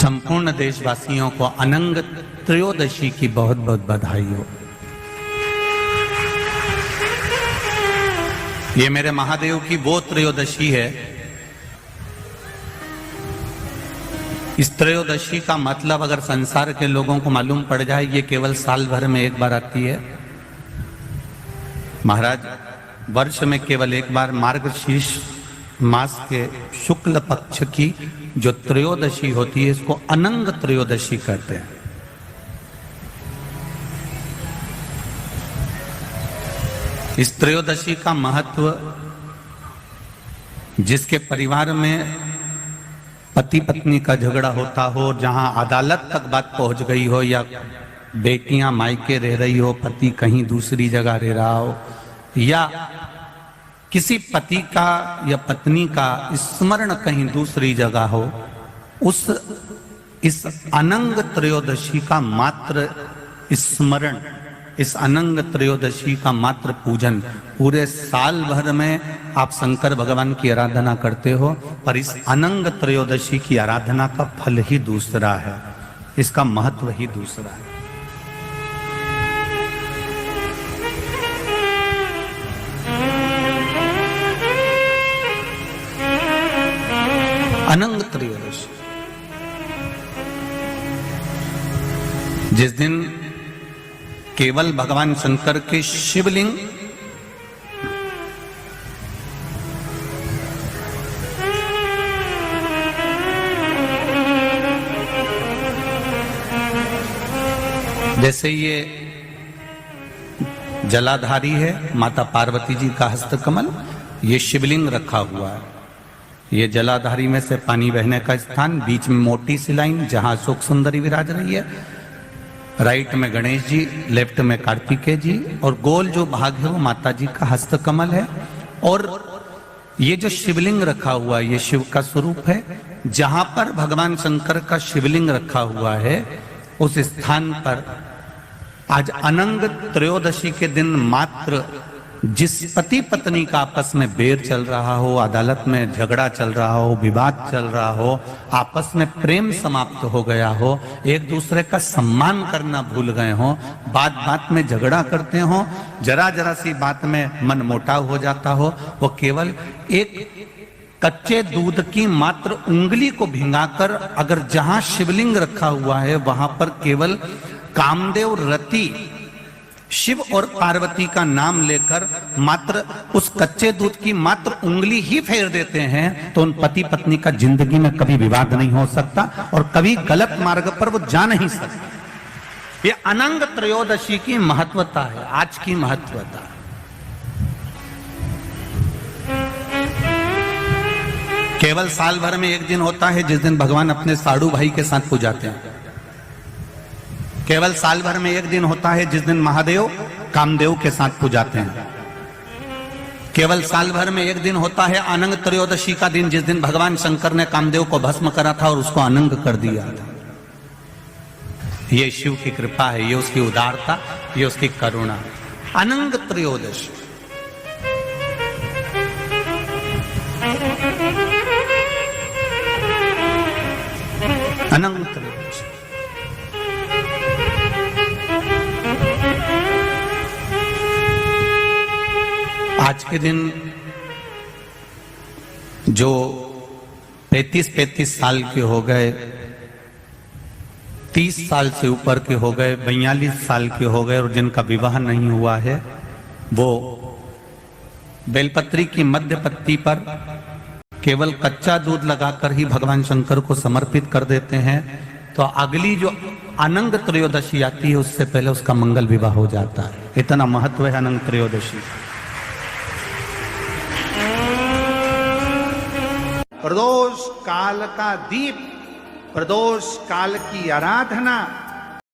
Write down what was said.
संपूर्ण देशवासियों को अनंग त्रयोदशी की बहुत बहुत बधाई हो। ये मेरे महादेव की वो त्रयोदशी है। इस त्रयोदशी का मतलब अगर संसार के लोगों को मालूम पड़ जाए, ये केवल साल भर में एक बार आती है। महाराज, वर्ष में केवल एक बार मार्गशीर्ष मास के शुक्ल पक्ष की जो त्रयोदशी होती है, इसको अनंग त्रयोदशी कहते हैं। इस त्रयोदशी का महत्व, जिसके परिवार में पति पत्नी का झगड़ा होता हो, जहां अदालत तक बात पहुंच गई हो, या बेटियां मायके रह रही हो, पति कहीं दूसरी जगह रह रहा हो, या किसी पति का या पत्नी का स्मरण कहीं दूसरी जगह हो, इस अनंग त्रयोदशी का मात्र स्मरण, इस अनंग त्रयोदशी का मात्र पूजन, पूरे साल भर में आप शंकर भगवान की आराधना करते हो, पर इस अनंग त्रयोदशी की आराधना का फल ही दूसरा है, इसका महत्व ही दूसरा है। अनंग त्रयोदशी, जिस दिन केवल भगवान शंकर के शिवलिंग जैसे ये जलाधारी है माता पार्वती जी का हस्तकमल, ये शिवलिंग रखा हुआ है। ये जलाधारी में से पानी बहने का स्थान, बीच में मोटी सी लाइन जहां अशोक सुंदरी विराज रही है, राइट में गणेश जी, लेफ्ट में कार्तिकेय जी, और गोल जो भाग है वो माता जी का हस्तकमल है। और ये जो शिवलिंग रखा हुआ है, ये शिव का स्वरूप है। जहां पर भगवान शंकर का शिवलिंग रखा हुआ है, उस स्थान पर आज अनंग त्रयोदशी के दिन मात्र जिस पति पत्नी का आपस में बैर चल रहा हो, अदालत में झगड़ा चल रहा हो, विवाद चल रहा हो, आपस में प्रेम समाप्त हो गया हो, एक दूसरे का सम्मान करना भूल गए हो, बात बात में झगड़ा करते हो, जरा जरा सी बात में मन मोटाव हो जाता हो, वो केवल एक कच्चे दूध की मात्र उंगली को भिंगाकर अगर जहां शिवलिंग रखा हुआ है वहां पर केवल कामदेव रति शिव और पार्वती का नाम लेकर मात्र उस कच्चे दूध की मात्र उंगली ही फेर देते हैं, तो उन पति पत्नी का जिंदगी में कभी विवाद नहीं हो सकता और कभी गलत मार्ग पर वो जा नहीं सकते। ये अनंग त्रयोदशी की महत्वता है, आज की महत्वता। केवल साल भर में एक दिन होता है जिस दिन भगवान अपने साड़ू भाई के साथ पूजाते हैं। केवल साल भर में एक दिन होता है जिस दिन महादेव कामदेव के साथ पूजाते हैं। केवल साल भर में एक दिन होता है अनंग त्रयोदशी का दिन, जिस दिन भगवान शंकर ने कामदेव को भस्म करा था और उसको अनंग कर दिया था। ये शिव की कृपा है, ये उसकी उदारता, ये उसकी करुणा। अनंग त्रयोदशी, अनंग त्रयोदशी। आज के दिन जो 35 साल के हो गए, 30 साल से ऊपर के हो गए, 42 साल के हो गए और जिनका विवाह नहीं हुआ है, वो बेलपत्री की मध्य पत्ती पर केवल कच्चा दूध लगाकर ही भगवान शंकर को समर्पित कर देते हैं। तो अगली जो अनंग त्रयोदशी आती है उससे पहले उसका मंगल विवाह हो जाता है। इतना महत्व है अनंग त्रयोदशी। प्रदोष काल का दीप, प्रदोष काल की आराधना,